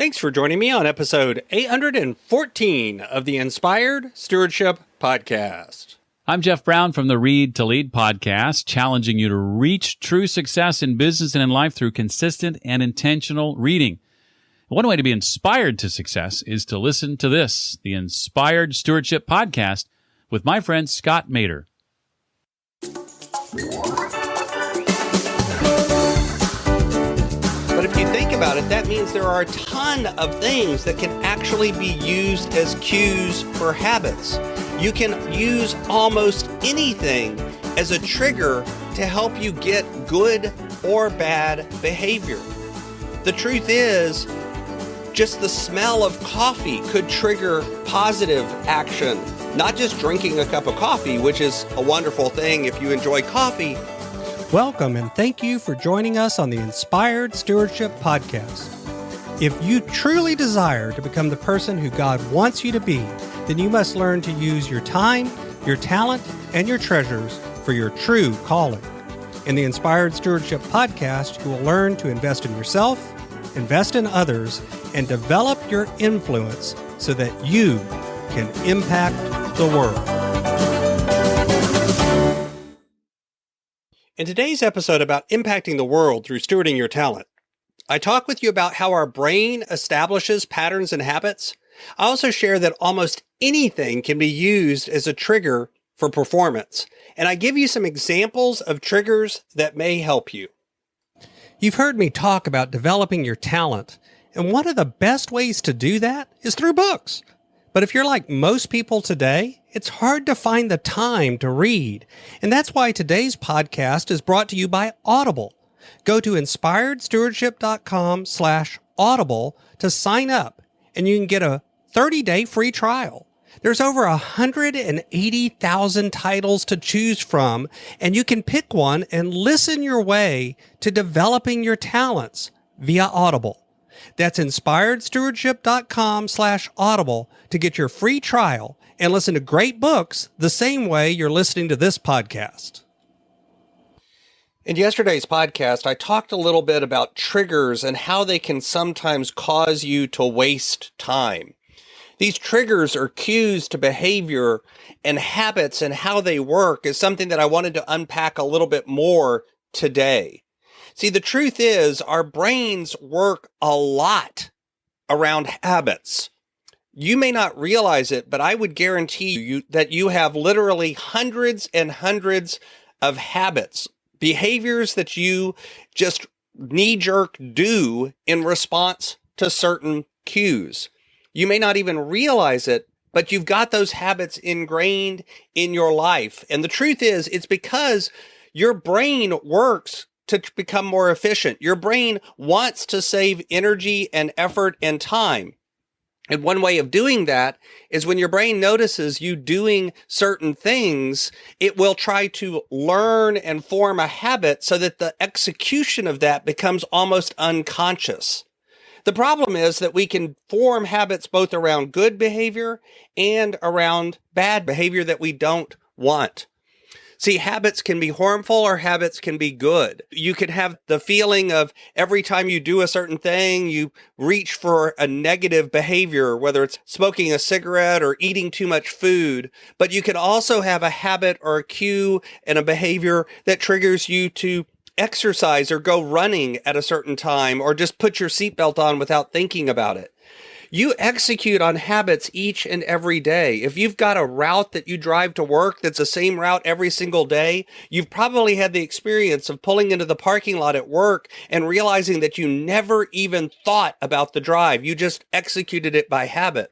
Thanks for joining me on episode 814 of the Inspired Stewardship Podcast. I'm Jeff Brown from the Read to Lead podcast, challenging you to reach true success in business and in life through consistent and intentional reading. One way to be inspired to success is to listen to this, the Inspired Stewardship Podcast, with my friend Scott Mater. But if you think about it, that means there are a ton of things that can actually be used as cues for habits. You can use almost anything as a trigger to help you get good or bad behavior. The truth is, just the smell of coffee could trigger positive action. Not just drinking a cup of coffee, which is a wonderful thing if you enjoy coffee. Welcome and thank you for joining us on the Inspired Stewardship Podcast. If you truly desire to become the person who God wants you to be, then you must learn to use your time, your talent, and your treasures for your true calling. In the Inspired Stewardship Podcast, you will learn to invest in yourself, invest in others, and develop your influence so that you can impact the world. In today's episode about impacting the world through stewarding your talent, I talk with you about how our brain establishes patterns and habits. I also share that almost anything can be used as a trigger for performance. And I give you some examples of triggers that may help you. You've heard me talk about developing your talent, and one of the best ways to do that is through books. But if you're like most people today, it's hard to find the time to read. And that's why today's podcast is brought to you by Audible. Go to inspiredstewardship.com/audible to sign up, and you can get a 30-day free trial. There's over 180,000 titles to choose from, and you can pick one and listen your way to developing your talents via Audible. That's inspiredstewardship.com/audible to get your free trial and listen to great books the same way you're listening to this podcast. In yesterday's podcast, I talked a little bit about triggers and how they can sometimes cause you to waste time. These triggers or cues to behavior and habits and how they work is something that I wanted to unpack a little bit more today. See, the truth is our brains work a lot around habits. You may not realize it, but I would guarantee you that you have literally hundreds and hundreds of habits, behaviors that you just knee-jerk do in response to certain cues. You may not even realize it, but you've got those habits ingrained in your life. And the truth is, it's because your brain works to become more efficient. Your brain wants to save energy and effort and time. And one way of doing that is when your brain notices you doing certain things, it will try to learn and form a habit so that the execution of that becomes almost unconscious. The problem is that we can form habits both around good behavior and around bad behavior that we don't want. See, habits can be harmful or habits can be good. You could have the feeling of every time you do a certain thing, you reach for a negative behavior, whether it's smoking a cigarette or eating too much food. But you could also have a habit or a cue and a behavior that triggers you to exercise or go running at a certain time or just put your seatbelt on without thinking about it. You execute on habits each and every day. If you've got a route that you drive to work that's the same route every single day, you've probably had the experience of pulling into the parking lot at work and realizing that you never even thought about the drive. You just executed it by habit.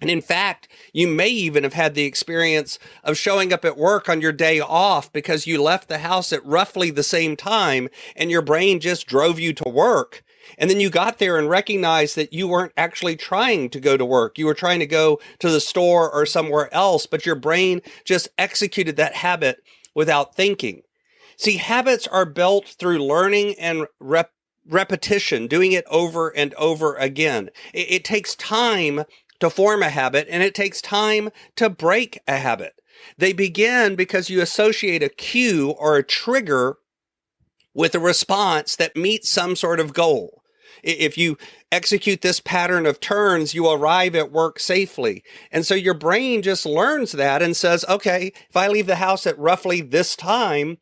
And in fact, you may even have had the experience of showing up at work on your day off because you left the house at roughly the same time and your brain just drove you to work. And then you got there and recognized that you weren't actually trying to go to work. You were trying to go to the store or somewhere else, but your brain just executed that habit without thinking. See, habits are built through learning and repetition, doing it over and over again. It takes time to form a habit, and it takes time to break a habit. They begin because you associate a cue or a trigger with a response that meets some sort of goal. If you execute this pattern of turns, you arrive at work safely. And so your brain just learns that and says, okay, if I leave the house at roughly this time,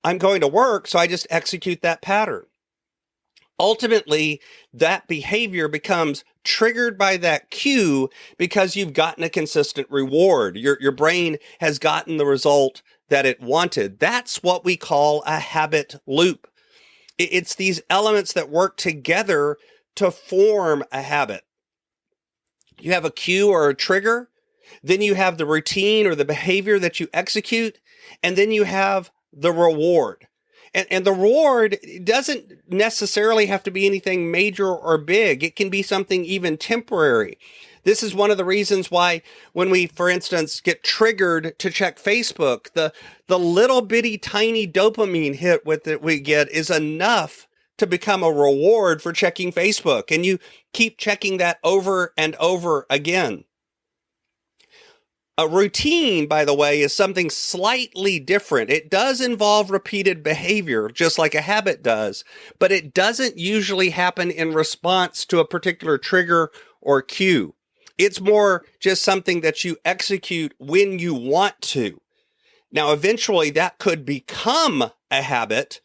I'm going to work. So I just execute that pattern. Ultimately, that behavior becomes triggered by that cue because you've gotten a consistent reward. Your brain has gotten the result that it wanted. That's what we call a habit loop. It's these elements that work together to form a habit. You have a cue or a trigger, then you have the routine or the behavior that you execute, and then you have the reward. And the reward doesn't necessarily have to be anything major or big. It can be something even temporary. This is one of the reasons why when we, for instance, get triggered to check Facebook, the little bitty tiny dopamine hit with that we get is enough to become a reward for checking Facebook. And you keep checking that over and over again. A routine, by the way, is something slightly different. It does involve repeated behavior, just like a habit does, but it doesn't usually happen in response to a particular trigger or cue. It's more just something that you execute when you want to. Now, eventually that could become a habit,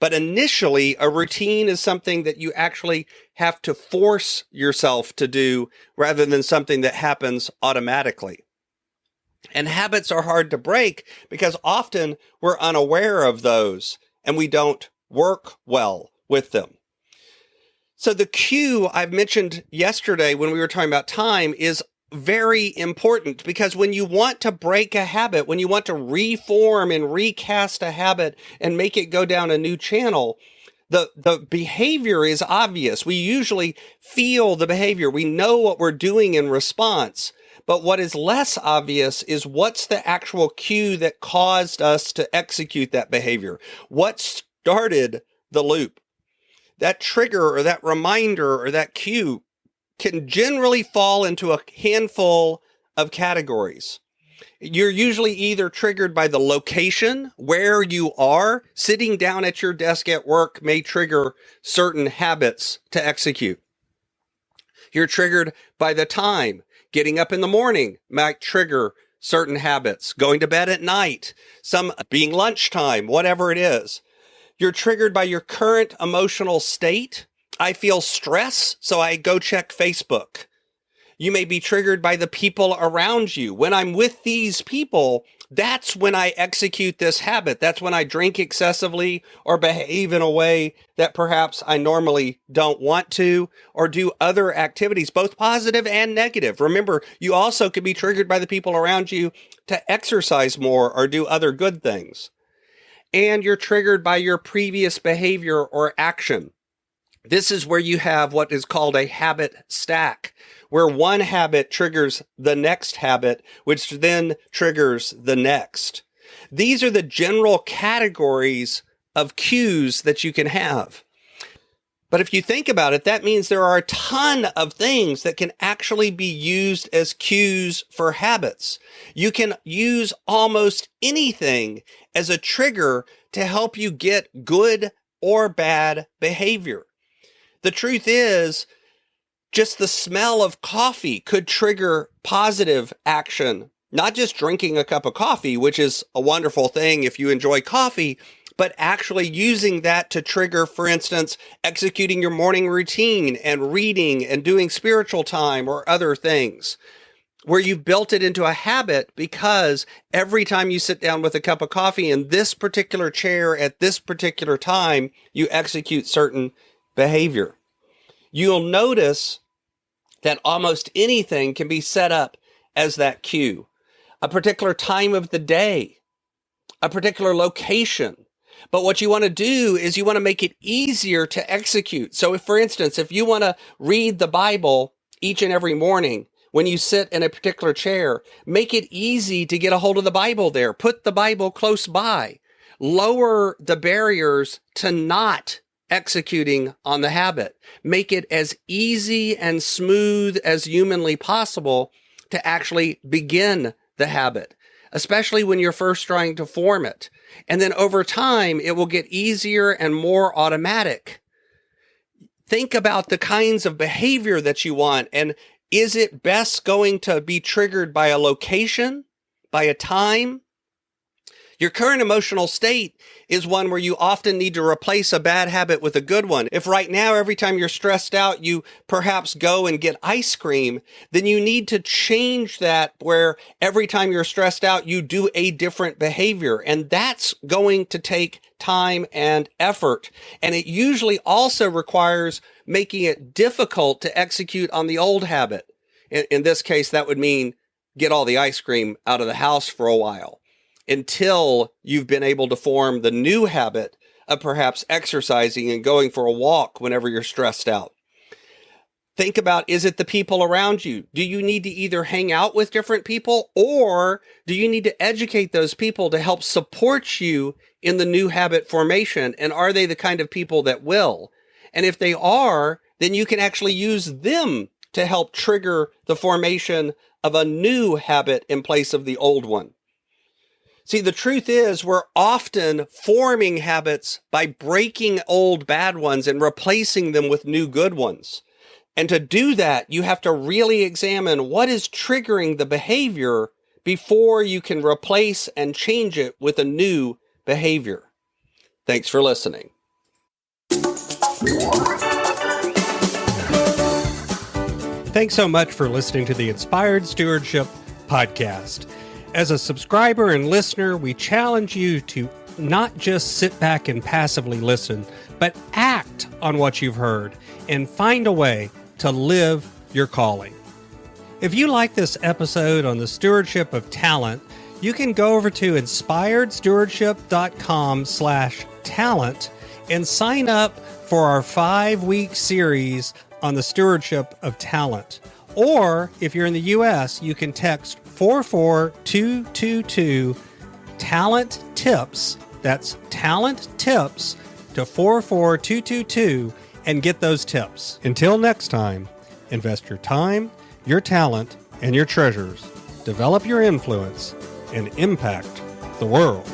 but initially a routine is something that you actually have to force yourself to do rather than something that happens automatically. And habits are hard to break because often we're unaware of those and we don't work well with them. So the cue I've mentioned yesterday when we were talking about time is very important because when you want to break a habit, when you want to reform and recast a habit and make it go down a new channel, the behavior is obvious. We usually feel the behavior. We know what we're doing in response. But what is less obvious is what's the actual cue that caused us to execute that behavior? What started the loop? That trigger or that reminder or that cue can generally fall into a handful of categories. You're usually either triggered by the location, where you are. Sitting down at your desk at work may trigger certain habits to execute. You're triggered by the time. Getting up in the morning might trigger certain habits. Going to bed at night, some being lunchtime, whatever it is. You're triggered by your current emotional state. I feel stress, so I go check Facebook. You may be triggered by the people around you. When I'm with these people, that's when I execute this habit. That's when I drink excessively or behave in a way that perhaps I normally don't want to, or do other activities, both positive and negative. Remember, you also could be triggered by the people around you to exercise more or do other good things. And you're triggered by your previous behavior or action. This is where you have what is called a habit stack, where one habit triggers the next habit, which then triggers the next. These are the general categories of cues that you can have. But if you think about it, that means there are a ton of things that can actually be used as cues for habits. You can use almost anything as a trigger to help you get good or bad behavior. The truth is, just the smell of coffee could trigger positive action, not just drinking a cup of coffee, which is a wonderful thing if you enjoy coffee, but actually using that to trigger, for instance, executing your morning routine and reading and doing spiritual time or other things, where you've built it into a habit because every time you sit down with a cup of coffee in this particular chair at this particular time, you execute certain behavior. You'll notice that almost anything can be set up as that cue. A particular time of the day, a particular location. But what you want to do is you want to make it easier to execute. So if, for instance, if you want to read the Bible each and every morning when you sit in a particular chair, make it easy to get a hold of the Bible there. Put the Bible close by. Lower the barriers to not executing on the habit. Make it as easy and smooth as humanly possible to actually begin the habit, especially when you're first trying to form it. And then over time, it will get easier and more automatic. Think about the kinds of behavior that you want, and is it best going to be triggered by a location, by a time? Your current emotional state is one where you often need to replace a bad habit with a good one. If right now, every time you're stressed out, you perhaps go and get ice cream, then you need to change that where every time you're stressed out, you do a different behavior. And that's going to take time and effort. And it usually also requires making it difficult to execute on the old habit. In this case, that would mean get all the ice cream out of the house for a while, until you've been able to form the new habit of perhaps exercising and going for a walk whenever you're stressed out. Think about, is it the people around you? Do you need to either hang out with different people, or do you need to educate those people to help support you in the new habit formation? And are they the kind of people that will? And if they are, then you can actually use them to help trigger the formation of a new habit in place of the old one. See, the truth is we're often forming habits by breaking old bad ones and replacing them with new good ones. And to do that, you have to really examine what is triggering the behavior before you can replace and change it with a new behavior. Thanks for listening. Thanks so much for listening to the Inspired Stewardship Podcast. As a subscriber and listener, we challenge you to not just sit back and passively listen, but act on what you've heard and find a way to live your calling. If you like this episode on the stewardship of talent, you can go over to inspiredstewardship.com/talent and sign up for our 5-week series on the stewardship of talent. Or if you're in the U.S., you can text 44222 talent tips. That's talent tips to 44222 and get those tips. Until next time, invest your time, your talent, and your treasures. Develop your influence and impact the world.